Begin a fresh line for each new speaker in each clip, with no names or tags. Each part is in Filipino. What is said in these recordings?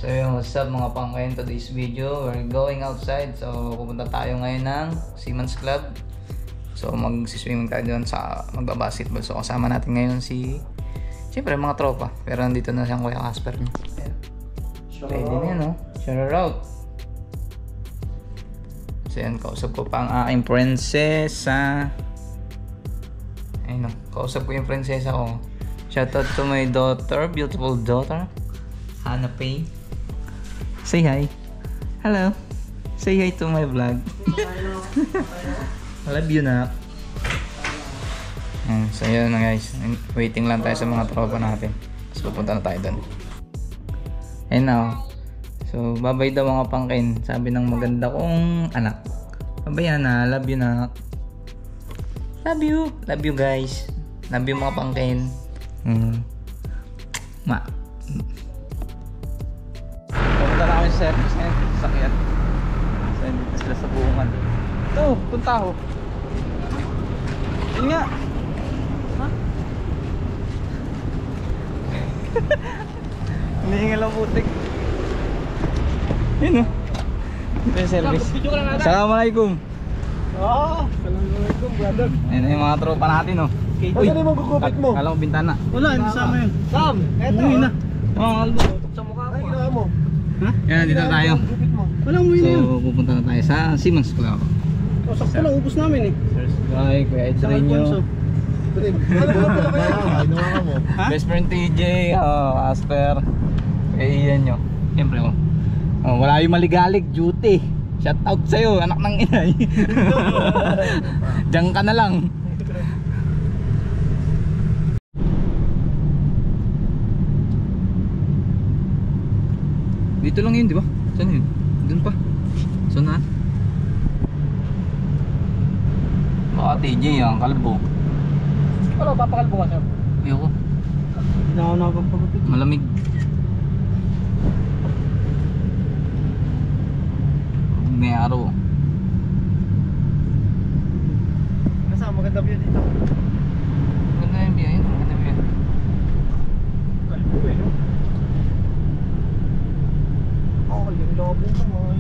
So yung what's up mga pangkain, today's video we're going outside. So pupunta tayo ngayon ng Seaman's Club. So magsiswimming tayo doon sa magbabasketball. So kasama natin ngayon si siyempre mga tropa. Pero nandito na siyang Kuya Casper. Ready na yan, no? Shout out. So yan, kausap ko pa ang aking prinsesa. Ayun, no? Kausap ko yung prinsesa ko. Shout out to my daughter, beautiful daughter Hannah Payne. Say hi. Hello. Say hi to my vlog. I love you na. So yun na guys. Waiting lang tayo sa mga tropa natin. So pupunta na tayo doon. And now, so babay daw mga pangkain. Sabi ng maganda kong anak. Babay na, love you na. Love you. Love you guys. Love you mga pangkain. Ma. Pupunta na kami sa service ngayon. Sakyan. So dito sila sa buungan. Ito, punta ako. Yun nga. Ha? Hinihingal ang putik. Yun o. Ito yung service. Assalamualaikum.
Assalamualaikum brother.
Ayun yung mga tropa natin o.
Uy, ano yung gugupit mo?
Kala ko bintana.
Wala, hindi sama yun. Sam, eto.
Uy na. Mga kalbo, tutok sa mukha ko.
Ay, ginawa mo.
Ha? Yan, dito na tayo.
Walang umuwi na yun.
So, pupunta na tayo sa Seaman's Club.
O, sakto lang, ubus namin eh.
Ay, Kuya Edrin nyo. Best friend TJ, Casper, Kuya Ian nyo. Siyempre ko. Wala yung maligalig, duty. Shout out sa'yo, anak ng inay. Diyan ka na lang. Dito lang yun, di ba? Saan yun? Doon pa. Saan na? Baka TJ ang kalbo.
Wala, papakalbo ka siya.
Ayoko.
Hindi na ako nakapagpagupit.
Malamig. May araw.
Nasa, maganda view dito.
Maganda yung view yun. Maganda yung view.
Kalbo eh, no? Oh, yung lobo mo mga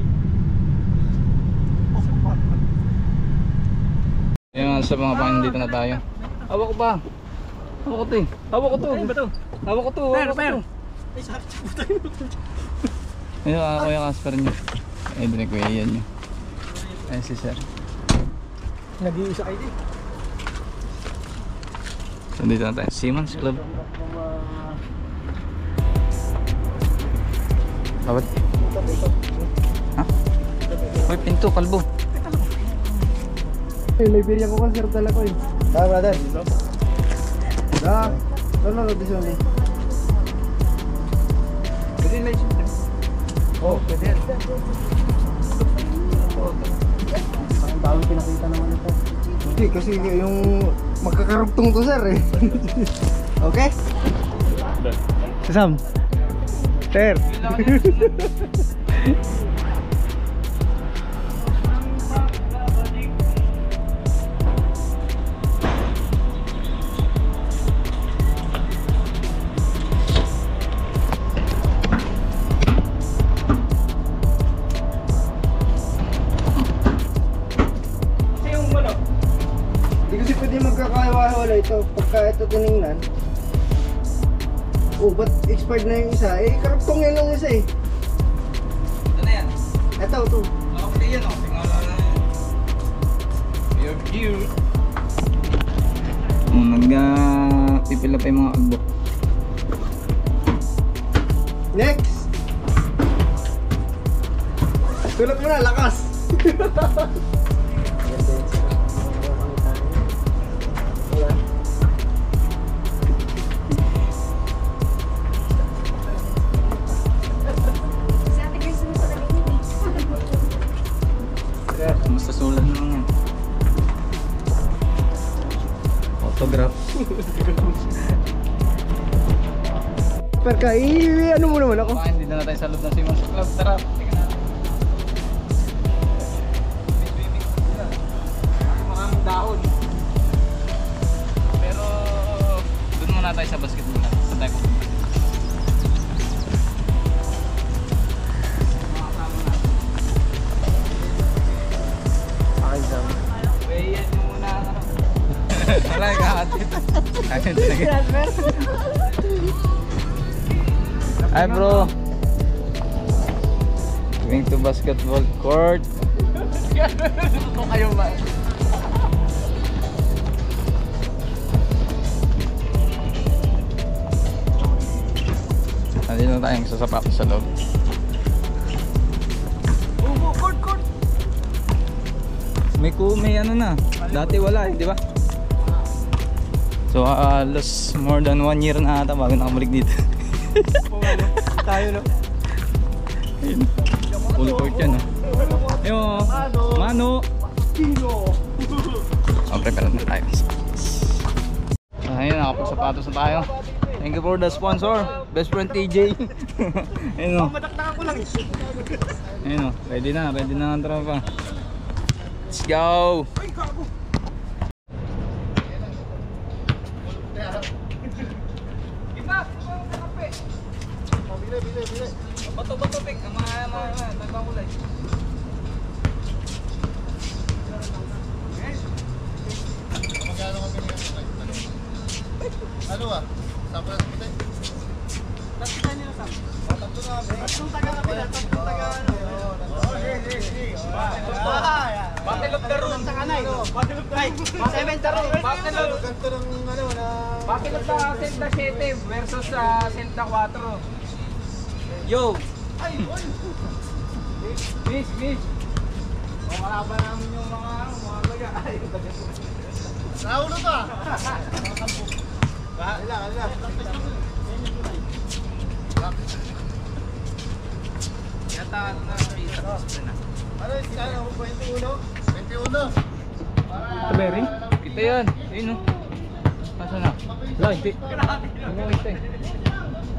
Ayan, sa mga pangin dito na tayo. Hawak ko pa. Hawak ko to eh. Hawak ko to.
Ayun ba to?
Hawak ko to.
Per.
Ay, sakit sa puta yun. Ayun, Kuya Casper nyo. Ay, din Kuya Ian nyo. Ayun si sir.
Nag-iisa kayo din.
So dito na tayo. Seaman's Club. Bawat. Ha? Uy, pinto, kalbo.
Liberia ko kasi dala ko eh. Brother. No, this one eh. Pwede na isip. Oh, pwede yan. Ang dami pinakita naman ito. Hindi, kasi yung magkakarugtong to sir eh. Okay? Si Sam. Sir. Hindi kasi pwede magkakawala ito. Pagka ito tinignan. Oh, ba't expired na yung isa? Eh, karugtong yan lang isa eh.
Ito na yan.
Ito, ito.
Okay yan o. Tingala na yan. You're cute. Nag-pipila pa yung mga agbo.
Next! Tulad mo na, lakas!
Basta sulat na lang yan. Autograph.
Perka, ano mo naman ako?
Hindi na tayo sa loob ng Seaman's Club. Tara, tingnan natin. Maraming dahon. Pero doon muna tayo sa basketball. Sa tayo pupunta. Hi bro. Going to basketball court.
Ito kayo ba?
Nandito na tayong sasapatos sa loob.
Court!
May ano na. Dati wala di ba? So last more than 1 year na ata bago nakabalik dito.
Tayo no?
Ayun. Full court yan Ayun Mano prepare na tayo. Ayun, nakapagsapatos na tayo. Thank you for the sponsor, best friend TJ. Ayun
Madakdakan ko lang
Ayun ready na ang tropa. Let's go.
Ay, gago! Bili.
Bato pik, mga kulay.
Ano ah? Sample na puti?
Tatlo nila sa.
Tatlo na kami.
Tatlong taga na pila, tatlong taga ano.
Battle of the room
Sa kanay. Battle of the room. 7 the room.
Battle of
Ganto ng ano na...
Battle of the Celta 7 versus Celta 4. Yo!
Ay, oy!
Miss! O kalaban namin yung mga laga.
Naulo ka!
Ala.
Yata na pizza na.
Ano yung sila na 21? 21?
Bearing? Kita yan. Ayun Masa na? Wala, hindi.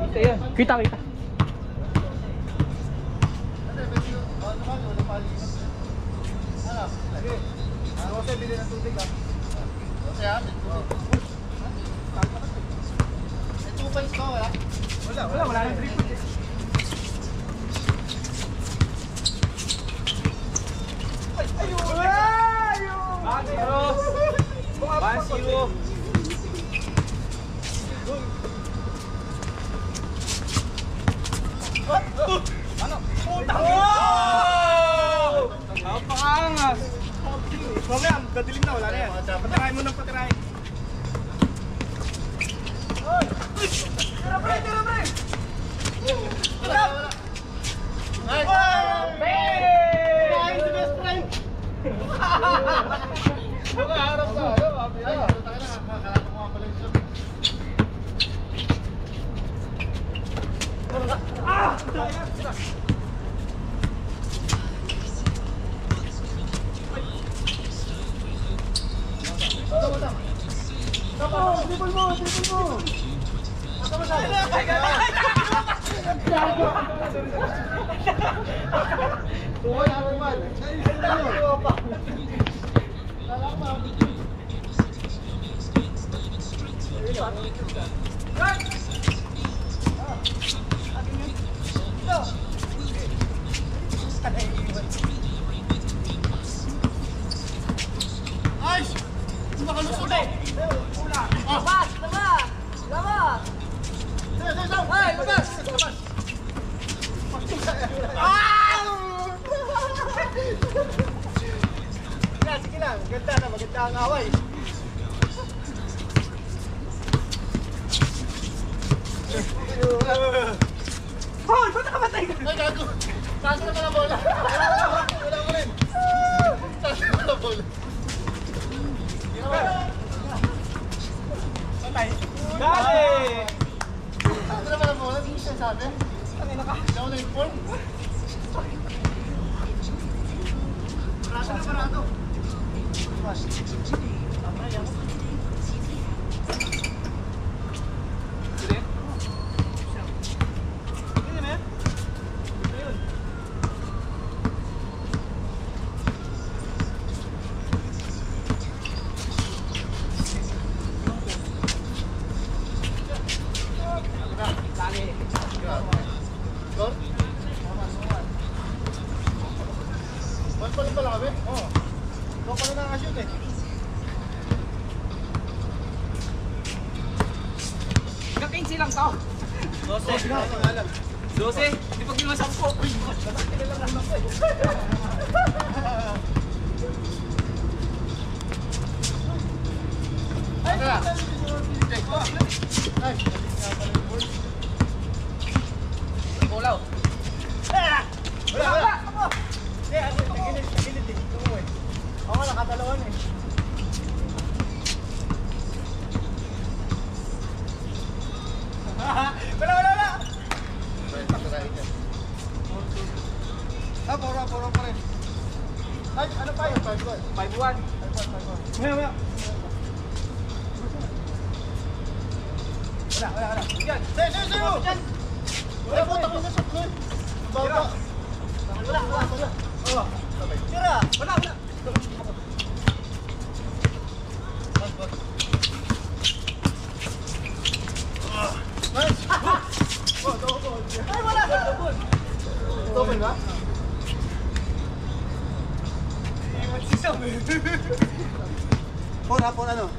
Kita yan. Kita.
Ano kasi bili ng tubig ah? Kasi ah, may 2 pints ka wala?
Wala nang drip.
Basiro. Ano? Napakaangas.
Mamaya, gadilim na, wala na yan. Patirahin mo ng patirahin. Tira, pre!
Wala!
Ay, si best friend!
Nakaharap ka! Ano? Ay, tayo na. Nakakala ko mga pala yung show.
Triple mo!
Tuwa na naman. Ay! Makalusot eh!
Labas!
Ay, labas!
Sige lang, maganda ang away. Hoy, ba't nakamatay ka?
Ay, gago! Taas naman ang bola! Wala ko rin! Taas naman ang bola!
Dali!
Taas naman ang bola! Hindi siya sabi?
Kanina ka?
Hindi ako na-inform? Parado. Gol? Ball pa rin pala kami? Oo. Ikaw pala nakashoot eh.
15 lang to. 12. Di pag yung 10. Kulaw. Wala.
Ako nakadalawan eh. Wala. Puro pa rin. Ay, ano pa yun?
5-1.
Maya.
Wala. Yan.
Sa'yo! Wala po, tapos na sa floor. Baba. Wala. Oh, tira.
Wala.
Nice. Oh, double. Ay, wala. Double ba? Phone ano?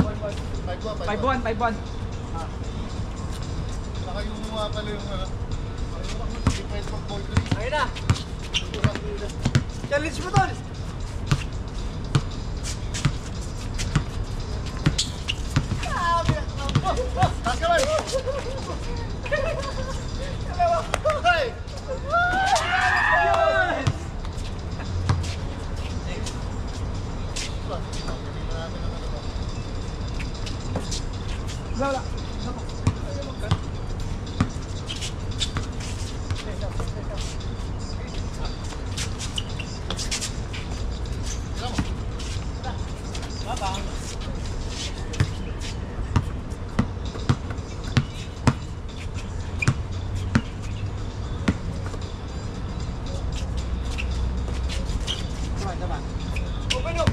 5-1.
5-1.
Saka yung mga pala yung ano. Defense of ball 3.
Ayun na.
Challenge mo tol! Taas ka man! Hey!
Wala. Open up.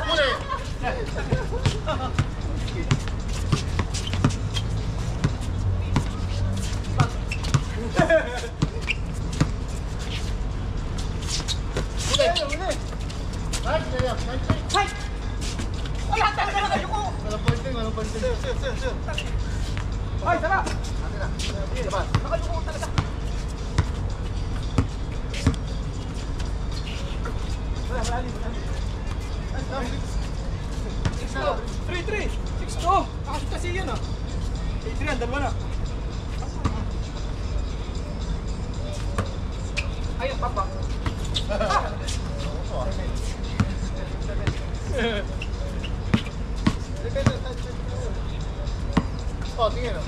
Uli!
Hay! Wala talaga na kayo ko.
Walang pointing. Sir.
Ay, tara.
Atin na. Labas.
Nakayuko talaga. Wala. 3-3. 6-2. Nakasot kasi yun ah. 8-3, dalawa na. Ayun, papa.
Oh, tingin o.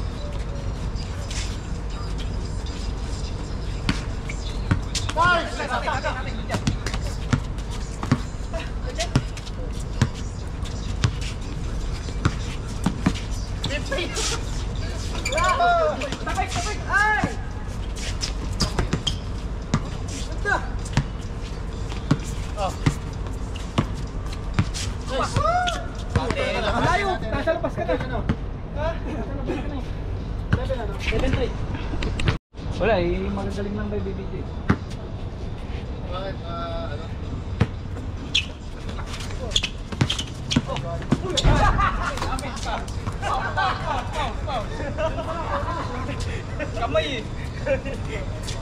Tapik! Ay! Ganda!
Oh. Nice.
Malayo! Nasa labas ka na. Ha? Nasa labas ka na. 7-3. Wala magagaling lang kay BBJ.
Bakit? Ano?
Kamay eh.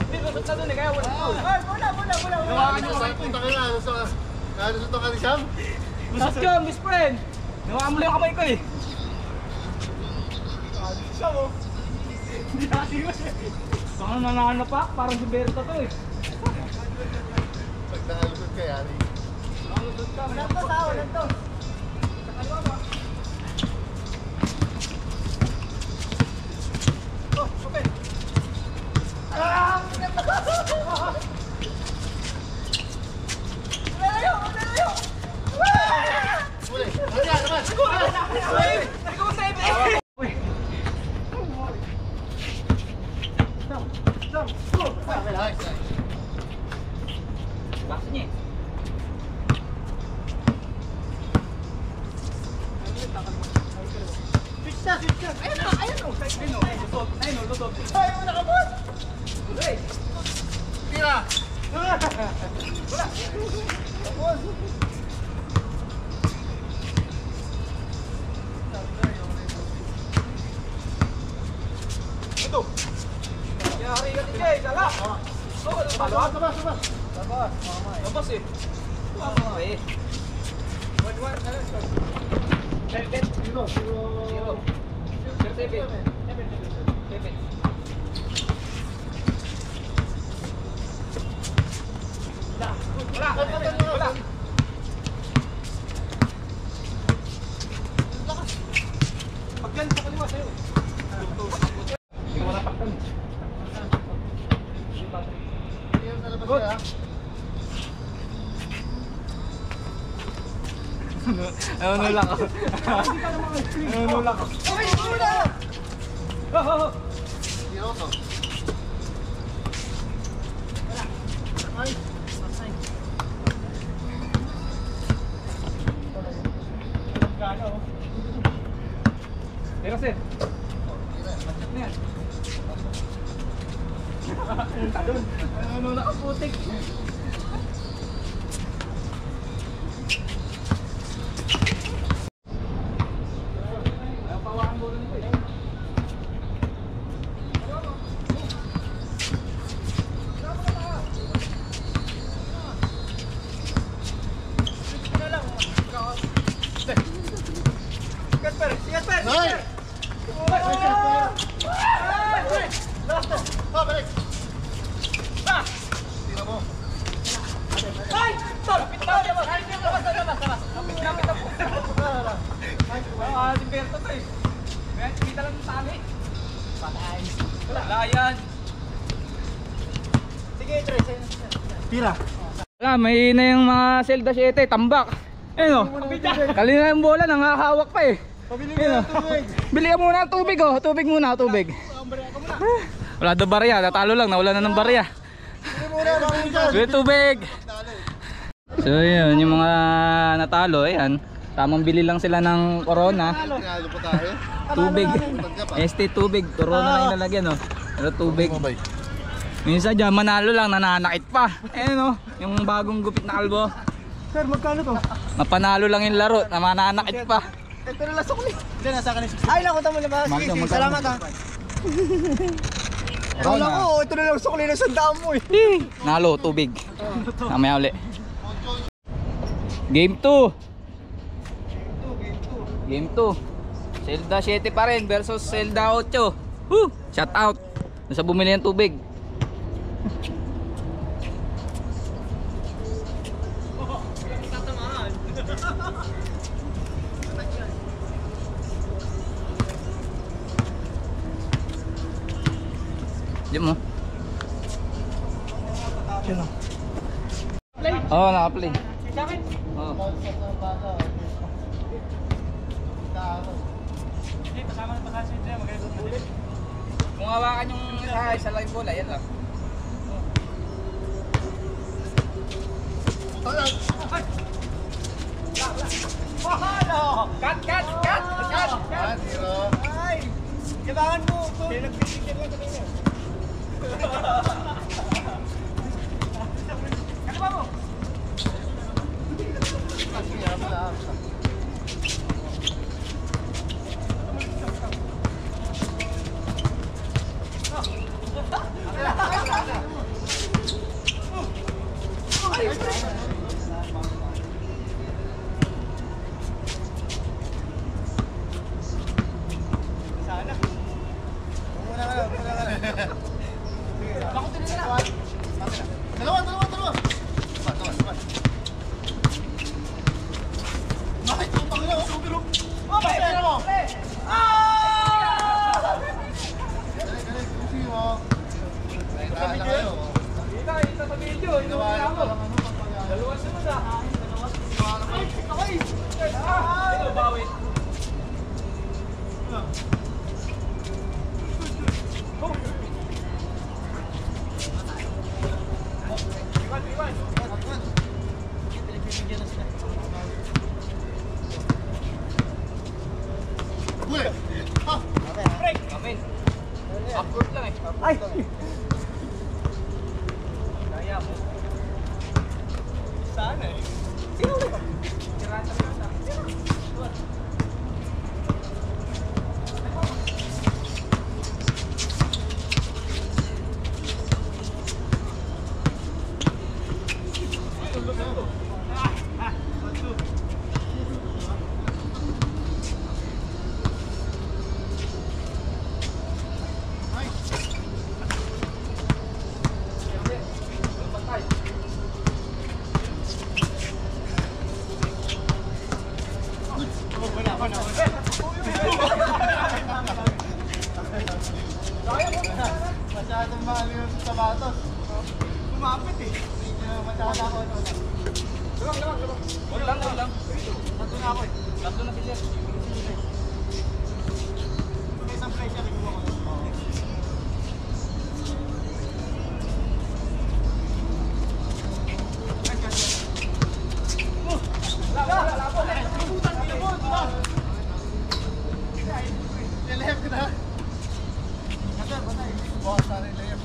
Hindi ko sa doon eh, kaya wala. Ay, wala.
Nawakan niyo sa punta ka na. Nalusot ka ni Sam?
Lusot ka, Miss Friend. Nawakan mo lang yung kamay ko eh.
Sam o.
Hindi natin ko siya. Baka nananapak, parang si Berto to eh.
Pag nakalusot ka, yari.
Nakalusot ka. Walang to. Sa kaliwa ba? Oh, okay. Malayo!
Uli! Hali naman!
Ikaw sa ibe!
Nice.
Bakit niya eh?
Switch na!
Ayun o! Lusot! Ayun o, lusot!
Ay, nakabot!
Hey!
Tira! Ito.
Yari ka DJ, sala.
Sabas.
Labas eh. Okay. 1-1, ano? 0. 7. Wala. Pagyan sa kaliwa sa'yo. Hindi ko napaktan.
Good.
Nulak ako. Nulak ako.
Okay, muna!
Oh.
Zero to. Ay.
Pero sir. Ano yan? Nulak ako putik.
Nice! Balik! Tira mo.
Ay! Lapit na! Labas! Si Berto to eh. Kita lang yung tali. Patay. Wala yan.
Sige, Tres.
Tira.
Wala, may na yung mga Zelda 7, tambak. Ayun o. Kanina yung bola, nangahawak pa eh.
Pabili mo ng tubig.
Bili ka muna ng tubig oh. Tubig muna. Wala daw barya, natalo lang, nawala na ng barya.
Bili muna ng tubig.
Bili tubig. So yun, yung mga natalo, ayan. Tamang bili lang sila ng Corona.
Tinalo po tayo.
Tubig. ST tubig, Corona na yung lalagyan oh. Pero tubig. Minsan dyan, manalo lang, nananakit pa. Ayun oh, yung bagong gupit na kalbo.
Sir, magkano to?
Mapanalo lang yung laro, nananakit pa.
Ito na lasok ni. Hindi, nasa ka na. Ay, naku, tamo na ba? Sige, sige, salamat ha. Wala ko, ito na lang sukli na sandaan mo eh.
Nalo, tubig. Mamaya uli. Game 2. Game 2. Zelda 7 pa rin versus Zelda 8. Woo! Shout out. Nasa bumili ng tubig. Diyan mo. Oo, naka-play. Oo. Kung hawakan yung isa lang yung bola, yan lang.
Cut! Zero.
Ay, kailangan mo. Pinagpipigyan lang kanina.
Dalawa. Masyadong mahal yung sapatos. Kumapit eh. Masyadong ako. Lumang. Huwag lang. Tatlo na ako eh. Tatlo na sila. May isang pressure rin mo ako. Lelehep ko na. Bukas na rin lelehep.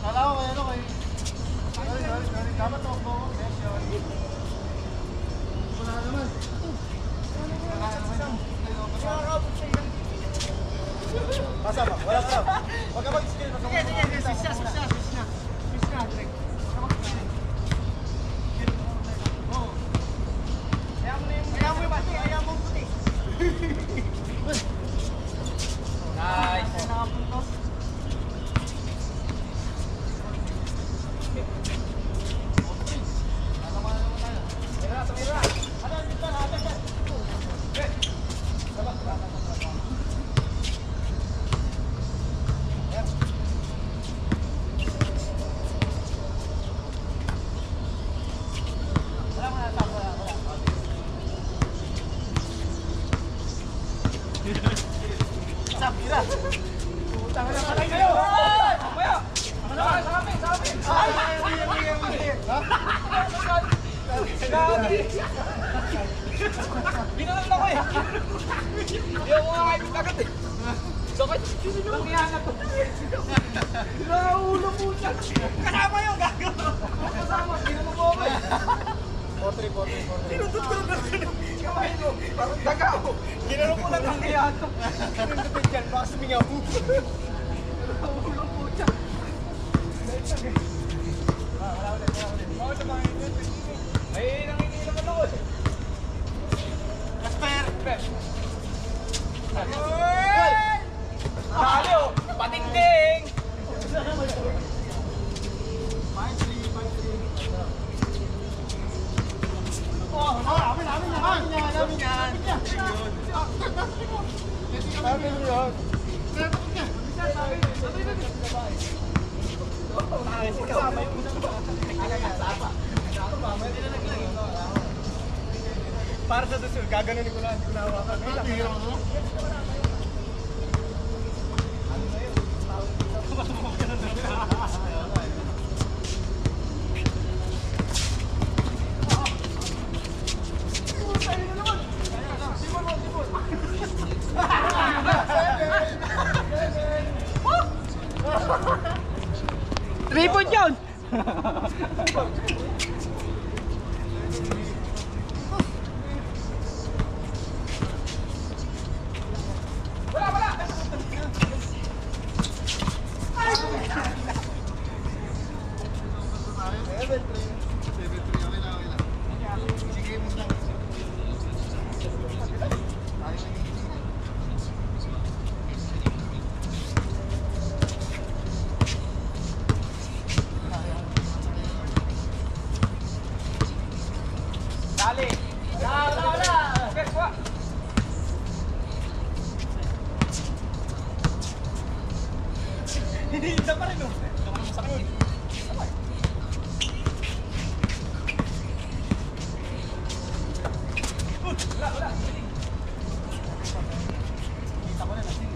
Kala ko kayo kay... Sorry. Dapat ako po. Wala naman. Pasa ba? Wala pa. Huwag ka mag-skill. Sige. Switch na. Direct. Ayaw mo yung pati. Ayaw mo yung puti. Nice. Nakapuntos. Tumira. Ano, dito na. Okay. Sabira. Utang na patay kayo. Mamaya. Sa amin. Binalan ako eh. Hindi ako makakaibig agad eh. Sakit. Nangihan na to. Naulo po siya. Kasama yung gago. Kasama. Ginanong mo ako eh. Potri. Sinundot ko lang kamay ko. Parang daga ako. Ginanong ko lang nangihan to. Sinundutin dyan. Baka sumingaw. Naulo po siya. Wala ulit. Bakit na mga yun? Ay, nangingi naman ako eh. Kasper! Dali oh! Patingting! Oh, amin yan! Amin yun! Para sa susunod, gaganunin ko lang, hindi ko nahawakan. Ano na yun?
Tripod yun!
Dali! Wala! Okay, kuha! Hinihinda pa rin oh! Naman sa sakit. Wala! Kita ko na natin.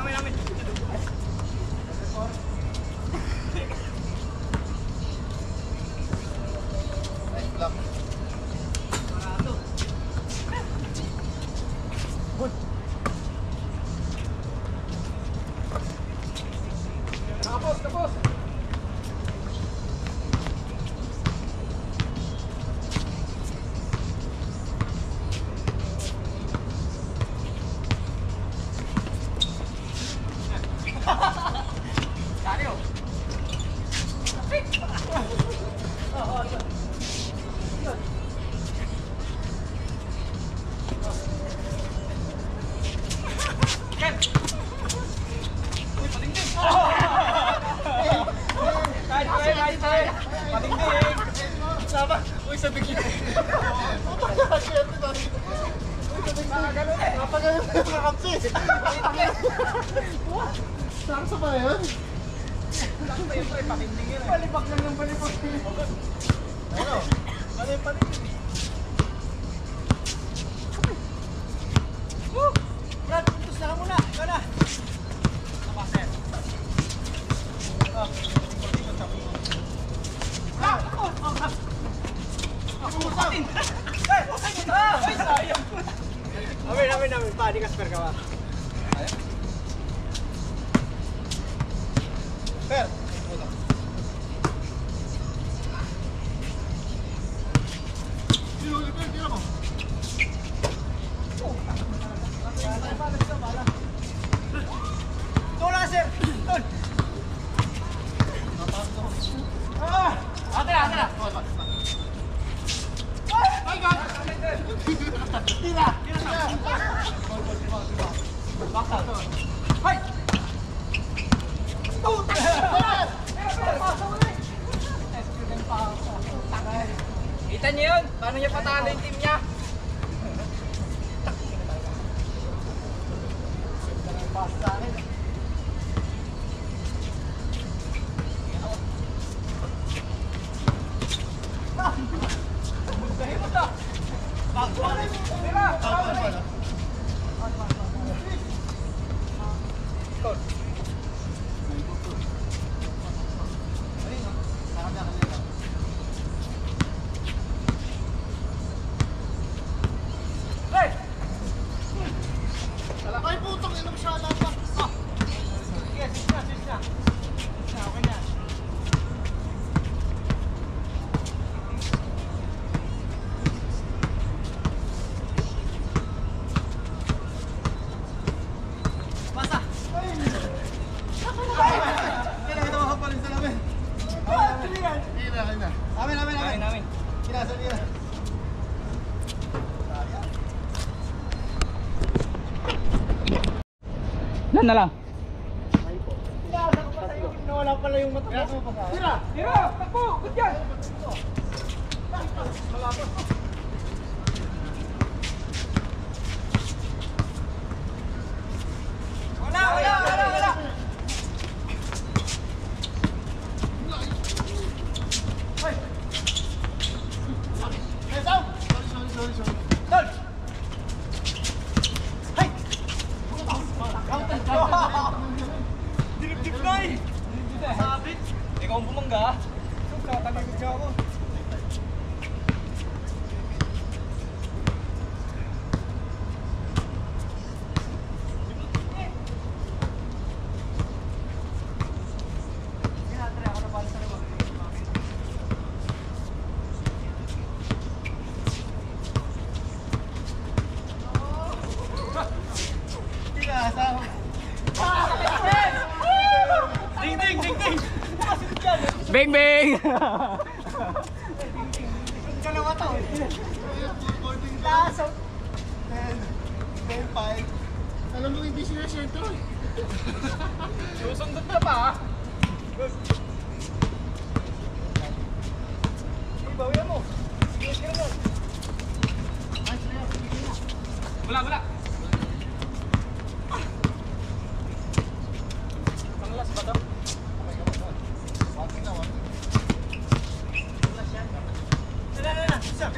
Amin. sa bigyan. Napagano'n na kakampi. Sarsa ba yun? Sakto yun pre, pakindingin eh. Palibak lang ng palibak. Ano? Ano yung paligid? Brad, puntos na ka muna. Ikaw na. Napaser. Amin pa, di Kasper ka ba? Per! Tira mo. Ito na sir! Ito! Ate na! Ay, God! Tira! Bakta! Hay! Kita niyo yun? Paano niya patalo yung team niya? Basta akin. Ay, putong inom siya lang pa. Yes, sis na. Okay na. Basta. Kita makapalit sa namin. Amin. Kinasa niya.
Lan na lang.
Nawala pala yung mata mo.
Tira! Takbo! Good yan!
Wala! Sorry. Tol! Hay! Dinip-dip na eh! Sabit! Ikaw ang bumangga. Tatanagod siya ako. Ding!
Bing bing!
Dalawa to. Last of 10, 5. Alam mo hindi sila sentro eh.
Susundot ka pa.
Ibawian mo. Sige na.
Wala. Panglas ba to?
Na. Isa.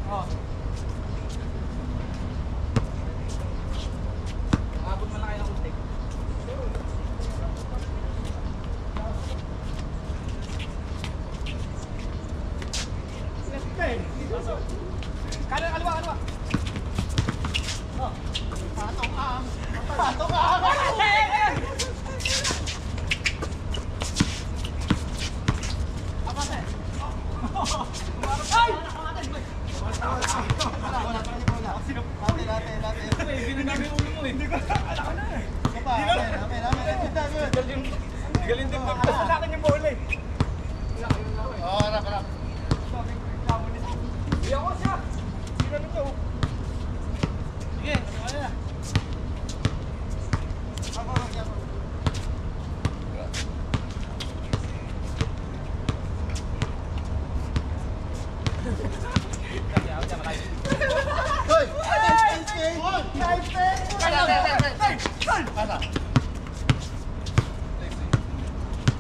Oh. Abot man na kayo ng unti. Kanan, kaliwa, kaliwa. Oh. Patong ang. Patong ang. Ay! Ginagawa ulo mo eh. Hindi ko alam ko na eh. Galing din pagpasa sa akin yung bola eh.
Oo, harap.
Hindi ako siya.
Ginagawa to.
Sige, ano na.
Hoy!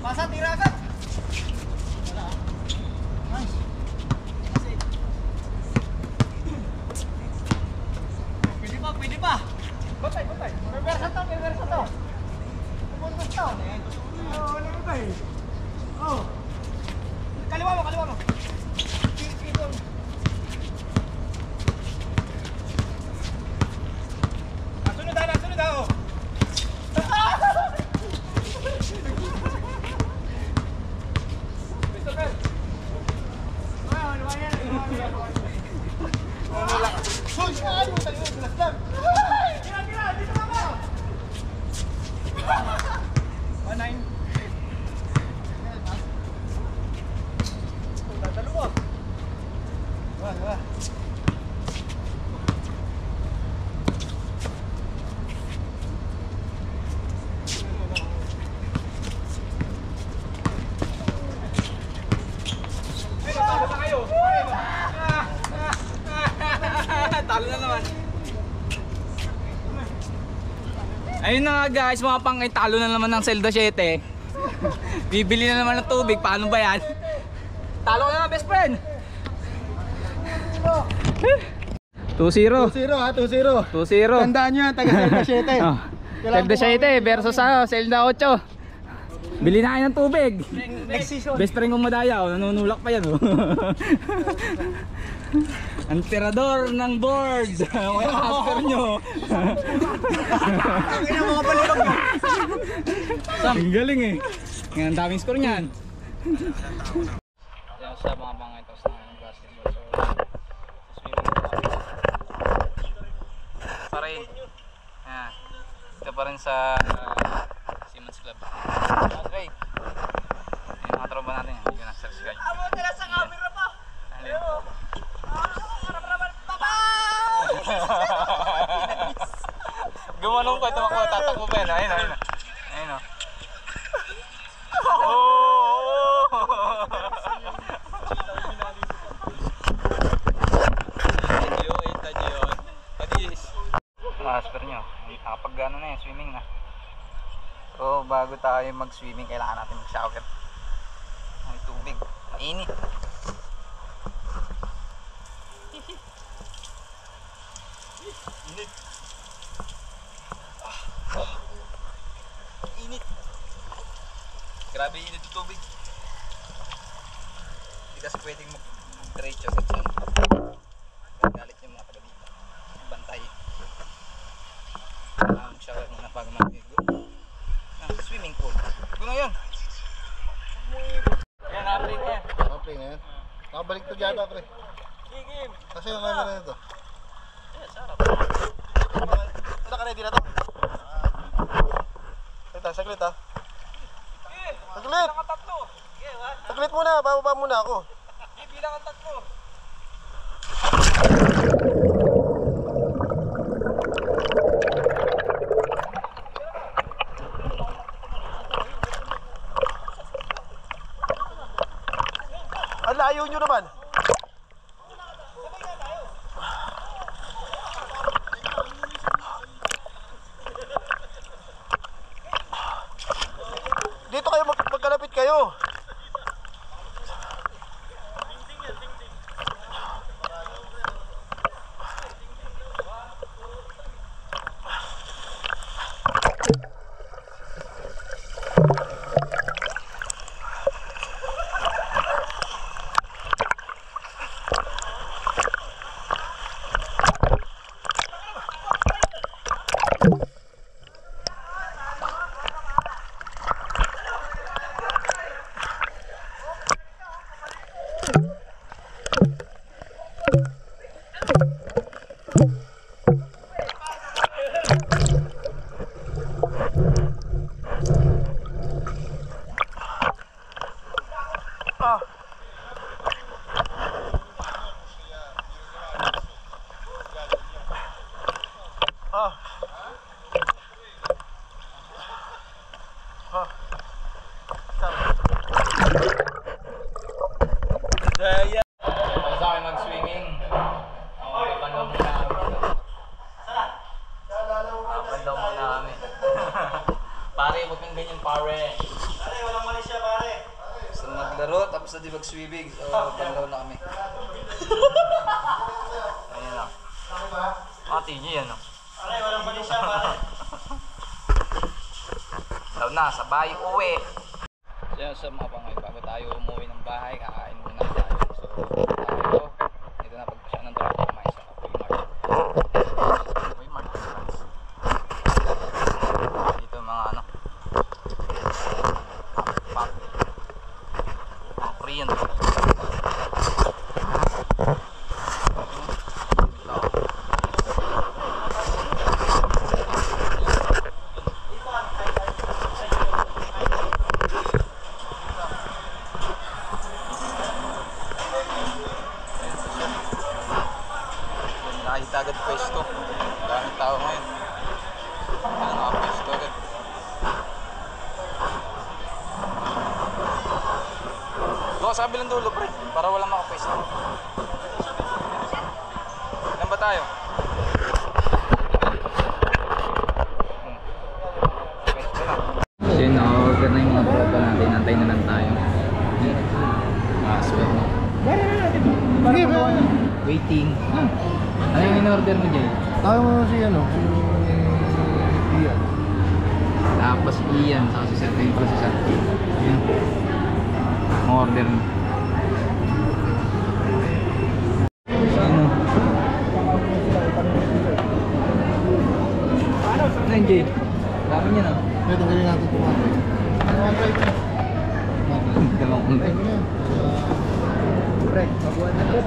Pasa, tira agad. Pwede pa. Batay. Reversa to. Pumuntos to.
Oo, ano ba eh?
Oh. Kaliwa mo. Sunod daw. Christopher.
Hoy! Ano? Tayo, bilas lang.
Tira, dito ka ba? 1-9. Dalawa.
Wala.
Talo na kayo. Talo na naman. Ayun na nga guys, mga pangay, talo na naman ng Zelda 7. Bibili na naman ng tubig, paano ba yan? Talo ka na best friend. 2-0.
2-0 ha, 2-0.
2-0.
Tandaan nyo yan, taga Zelda 7.
Oh. Zelda 7 versus Zelda 8. Bili na kayo ng tubig.
Next season.
Best friend kong madaya, nanunulak pa yan. Oh. Ang tirador ng board. Kaya master nyo.
Ang ina mga balibag nyo.
Ang galing eh. Ang daming score niyan. Yan siya mga bangay, tapos na ng basketball. So, pa rin. Yan. Ito pa rin sa Siemens Club. Okay. Yung mga tropa natin yan. Yun ang search guide.
Amo nila sa camera pa.
Ayun. Gumanong pa ito makuha, tatakbo pa yan. Ayun. Ayun. Asper nyo, kapag gano'n na yan, swimming na. So bago tayo mag-swimming, kailangan natin mag-shower. May tubig, mainit. Init. Grabe init yung tubig. Hindi kasi pwedeng mag-diretso sa tiyan. Galit yung mga taga dito. Bantay. Shower muna bago mag-go. Swimming pool. Guna yun. Yan, na-play na yan.
Okay na yan. Nakabalik to dyan pre.
Game.
Kasi yung camera na ito.
Yes, sarap.
Naka-ready na to. Saglit ha. Saglit!
Tatlo.
Saglit muna, bababa muna ako.
Bilang ang tatlo.
Ang layo nyo naman. Dito kayo magkalapit kayo.
Tapos na di mag-swimming, so banlaw na kami. Ayan na. Ate niyo yan, no?
Aray, walang mali siya, pare.
Daw na, sabay uwi. So yan, sa mga pangay, bago tayo umuwi ng bahay, kakain muna tayo. So, tayo, dito na pagpasya ng tropa kumain sa Kapoy Mart. Dito mga ano, pop, mga Korean. Nakita agad pwesto. Maraming tao ngayon. Ano nakapwesto agad. Doon sa kabilang dulo, pre. Para walang makapwesto. Ilan ba tayo? Pwesto na. So yun, naka-order na yung mga tropa natin. Antay na lang tayo. Aswell na. Waiting. Ano yung in-order mo dyan?
Tayo mo si ano? Ian.
Tapos Ian, saka si Sir Tayo pala si Sir. Ayan. Order mo. Ano? Ano yun, Jay? Dami niya na.
Ito ganyan natin tumatay.
Dalawang ulit.
Pre, pagbuhan na ito.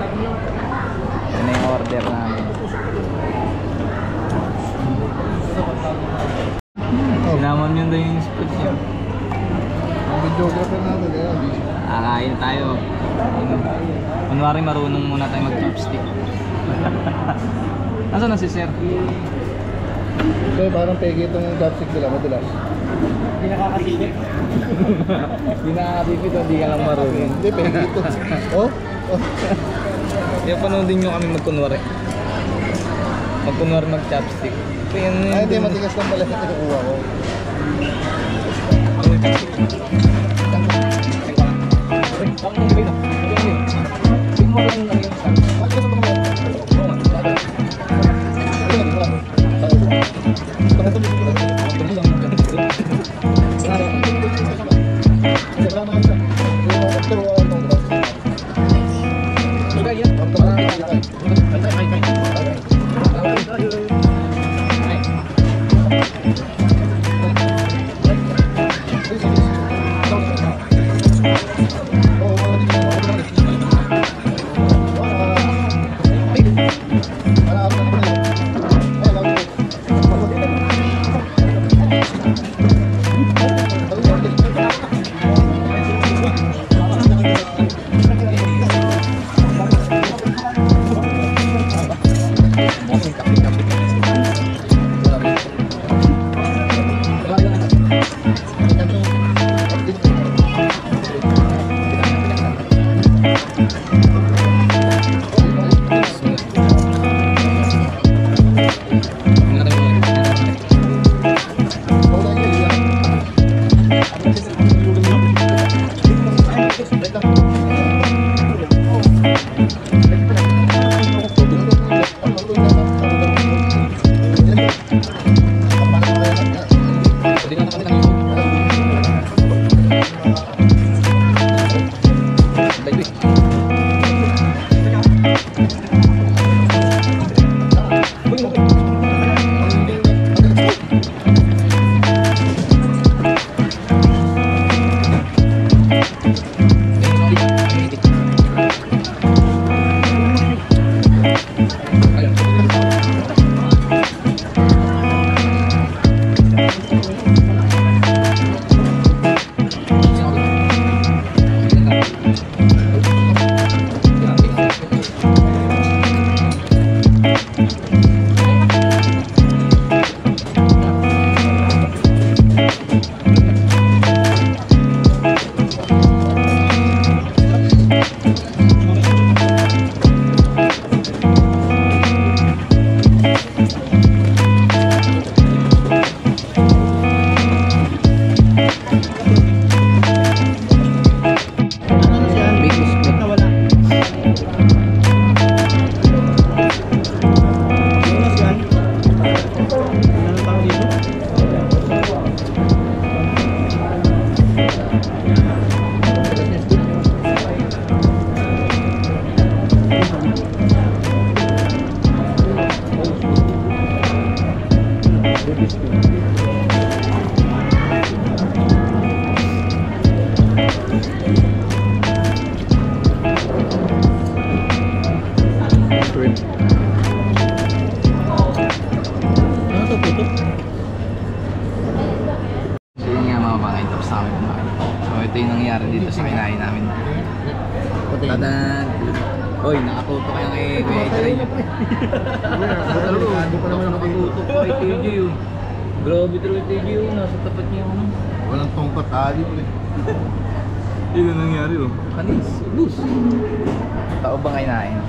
Yan na yung order namin. Sinaman yun daw yung spot niya.
Ang videographer natin, kaya busy.
Kakain tayo. Kunwari marunong muna tayo mag-chopstick. Nasaan na si Sir?
Pre, parang pegi itong chopstick nila, madalas.
Hindi nakakasipit.
Hindi nakakasipit, hindi ka lang marunong.
Hindi, pegi ito. Oh? Oh.
Kaya panoodin nyo kami magkunwari. Magkunwari mag-chopstick.
Ay, hindi, matigas lang pala yung kinukuha ko.
nangyari dito sa kinain namin. Tadan! Oy, nakaputo kayo kay Kuya Itray. Hindi pa naman nakaputo kay TJ yun. Grabe talaga TJ yun, nasa tapat niya ako.
Walang tongkat ali pre.
Yun ang nangyari oh. Kanis, bus. Tao ba kinain?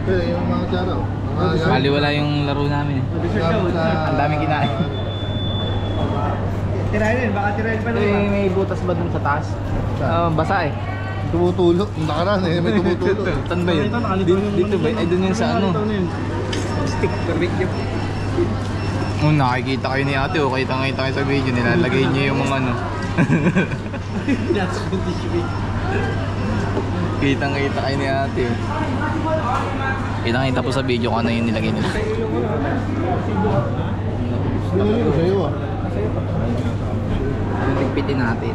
Pero yung mga tsara.
Baliwala yung laro namin. Ang daming kinain.
Tirahin, baka tirahin pa naman.
May butas ba dun sa taas? Basa eh.
Tumutulo. Yung nakaraan eh, may tumutulo.
Saan ba yun? Dito ba? Ay, dun yun sa ano? Stick, barbecue. Oh, nakikita kayo ni ate oh. Kita kayo sa video. Nilalagay niya yung mga ano. Kitang-kita kayo ni ate oh. Kitang-kita po sa video kung ano yung nilagay nila.
Sino sa'yo ah?
Ligpitin natin.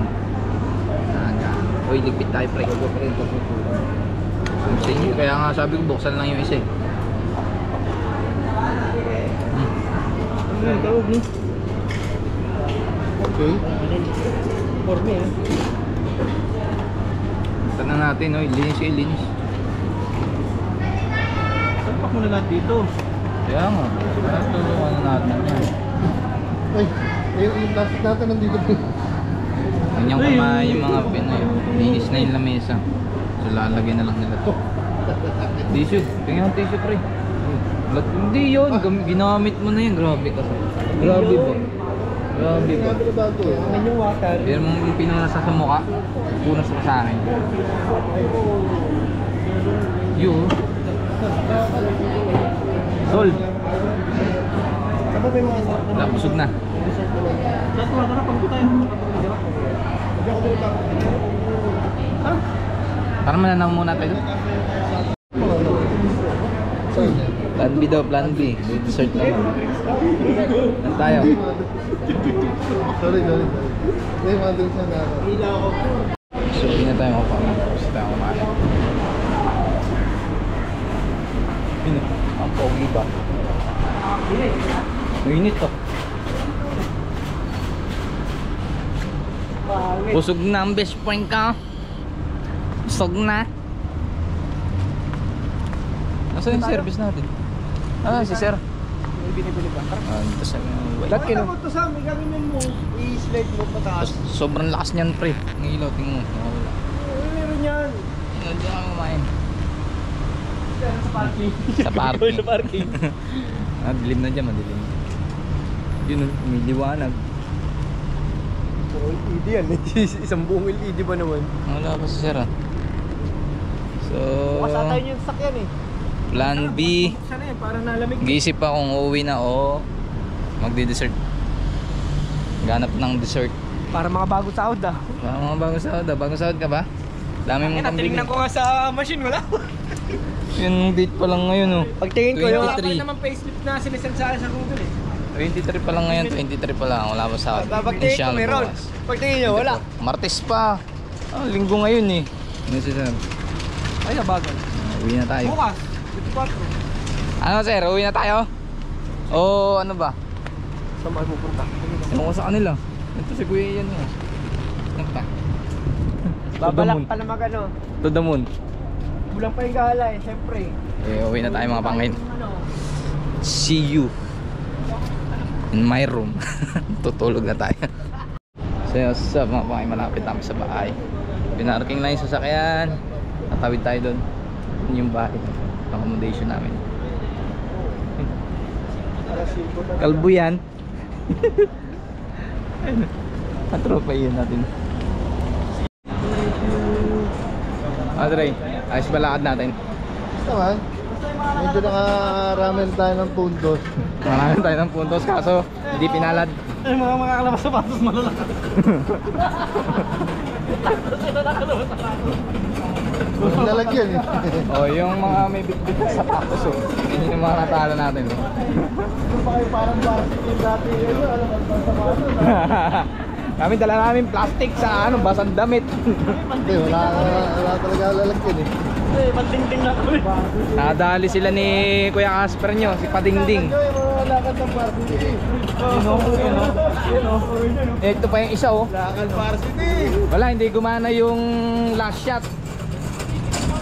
Uy, ligpit tayo pre. Kaya nga sabi ko buksan lang yung isa eh.
Okay.
Porme ah.
Tanong natin, oy, linis kayo, linis.
Sapak mo na lahat dito.
Kaya nga, tulungan na natin yan.
Ay, yung plastic natin nandito.
Ganyang kamay yung mga Pinoy. Linis na yung lamesa. So lalagay na lang nila to. Tissue, tingnan yung tissue pre. Hindi yun, ginamit mo na yan. Grabe kasi. Grabe ba? Grabe ba?
Ang yung water.
Pero mong pinunasa sa mukha, punas ka sa akin. Yun. Sold.
Saan ba may mga
Wala, busog na.
Saan ko na pang tayo?
Para mananaw muna tayo. Plan B daw, plan B. Dessert naman. Nan tayo.
Sorry. May mga drinks na ako.
So, hindi na tayo makapala. Tapos tayo kumain. Ang pogi ba? Mainit to. Busog na ang best friend ka. Busog na. Nasaan yung service natin? Ah, si sir.
May binibili ba?
Ito sa
Ba't kinamot to sa amin? Gagawin mo, i-slide mo pataas.
sobrang lakas niyan pre. Ng ilaw, tingin mo. Nawawala.
Meron yan.
Hindi ako kumain.
Sa parking.
Sa parking.
Sa parking.
Dilim na dyan, madilim. Yun, may liwanag.
LED yan. Isang buong LED ba naman?
Wala pa si sir ah. So,
Bukas ata yun yung sakyan eh.
plan B.
Buksan na yan, parang nalamig.
Giisip pa kung uuwi na o magdi-dessert. Ganap ng dessert.
Para mga bagong sahod ah.
Mga bagong sahod ah. Bagong sahod ka ba? Dami mong pambili.
Tinignan ko nga sa machine, wala.
Yung date pa lang ngayon oh.
Pagtingin ko yung
23.
naman facelift na sinisend sa akin sa Google eh.
23 pa lang ngayon, 23 pa lang. Wala pa sahod.
Pagtingin ko meron.
bukas.
Pagtingin nyo, wala.
Martes pa. Ah, linggo ngayon eh. Ano si sir?
Ay, nabagal.
Uwi na tayo.
Bukas. 24.
Ano sir, uwi na tayo? O ano ba?
Saan ba pupunta?
Ewan ko sa kanila. Ito si Kuya yan eh. Ano pa?
Babalak pa na mag ano.
To the moon.
Bulang pa yung gahala eh, syempre.
Eh, uwi na tayo mga pangkin.
Ano?
See you in my room. Tutulog na tayo. So sa mga pangkin, malapit namin sa bahay. Pinarking lang yung sasakyan. Tatawid tayo doon. Yun yung bahay. Accommodation namin. Kalbo yan. Ang tropa yun natin. Adre, ayos ba lakad natin?
Basta man. Medyo nakaramen tayo ng puntos.
Marami tayo ng puntos kaso hindi pinalad.
Ay, mga kalabas sa patos malalaki.
Lalagyan eh.
Oh, yung mga may bitbit na sapatos oh. Yun yung mga natalo natin oh.
Yung pa kayo parang plastic yung dati. Alam mo,
Kami dala namin plastic sa ano, basang damit.
Hindi, wala talaga lalagyan eh.
Ay, pandingding na kami.
Nadali sila ni Kuya Casper nyo, si Padingding.
Yung mga
lakad ng varsity.
Ito pa yung isa oh.
Lakad varsity.
Wala, hindi gumana yung last shot.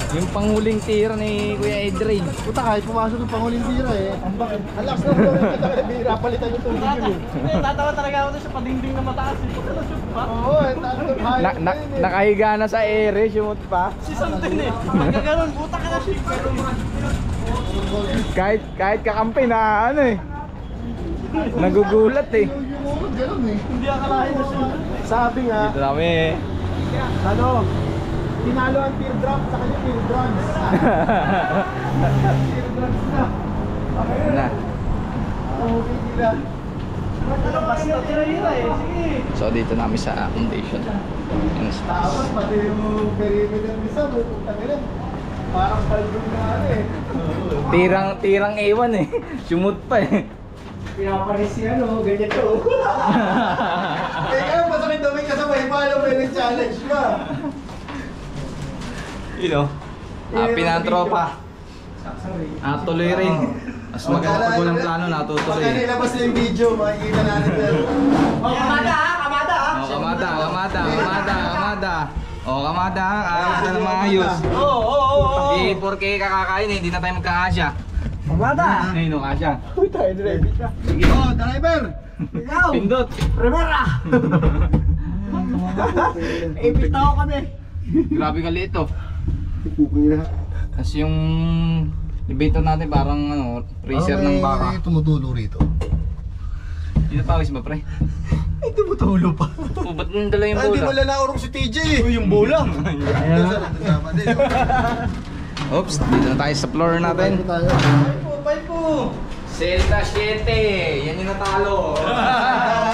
Yung panghuling tira ni Kuya Adrian.
Puta, kahit pumasok yung panguling tira eh. Ang bakit? Ang lakas ng flow yung katabi. Bihira, palitan yung tubig yun eh.
Hindi, tatawa talaga ako doon sa padingding na mataas. Ito ko na shoot pa.
Oo,
Nakahiga na sa ere, shoot pa.
Si Santin eh. Magkaganon, puta ka na shoot.
Kahit kakampi na ano eh. Nagugulat eh.
Yung ganun eh.
Hindi akalain na shoot.
Sabi nga,
Dito kami eh.
ano, tinalo ang teardrop sa kanya teardrops. Teardrops na.
Ano na.
Okay, gila.
Basta tira-tira eh. Sige.
So dito namin sa accommodation. Yung stars.
Tapos pati yung perimeter ni Sam, puta nila. Parang palbog na ano eh.
Tirang ewan eh. Sumut pa eh.
Pinaparis si ano, ganyan to. Eh kaya masakit daw may kasabay, paano may nag-challenge ka?
You know, happy na ang tropa. Tuloy rin. Mas maganda pag walang plano, natutuloy.
Pagka nilabas na yung video, makikita natin pero.
Oh, kamada ha, kamada ha.
Oh, kamada. Oh, kamada, kaya na maayos.
Oo.
Di 4K kakakain eh, hindi na tayo magkakasya.
Kamada.
Ayun o, kasya.
Tayo driver. Oh, driver!
Ikaw.
Pindot.
Rivera. Ipitaw kami.
Grabe ka liit oh.
Pupukin na.
Kasi yung elevator natin parang ano, freezer ng baka.
Tumutulo rito.
Hindi na pawis ba pre?
Ay, tumutulo pa.
O, ba't nandala yung
Hindi mo
bola?
lang naurong si TJ eh.
Yung bola.
Kasama din.
Oops, dito na tayo sa floor natin.
Bye po.
Celta 7, yan yung natalo.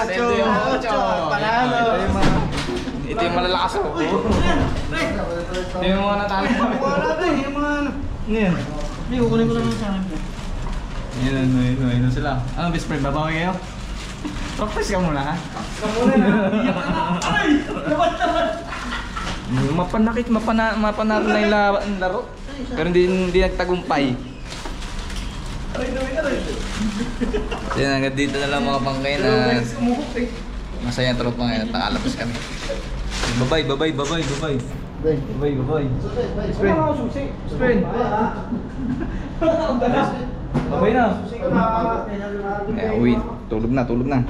Celta yung 8.
Panalo.
Ito yung malalakas oh. Ito yung mga natalo.
Wala na eh, yung mga ano.
Ano yan?
Hindi, kukunin ko lang sa akin.
Yun sila. Ano, best friend, babawi kayo? Practice ka muna ha? Mapanalo na yung laro. Pero hindi nagtagumpay. Yan, hanggang dito na lang mga pangkay na masaya ang tropa ngayon at nakalabas kami. Bye-bye. Bye-bye. Friend. Friend. Bye-bye na. Eh, uwi. Tulog na.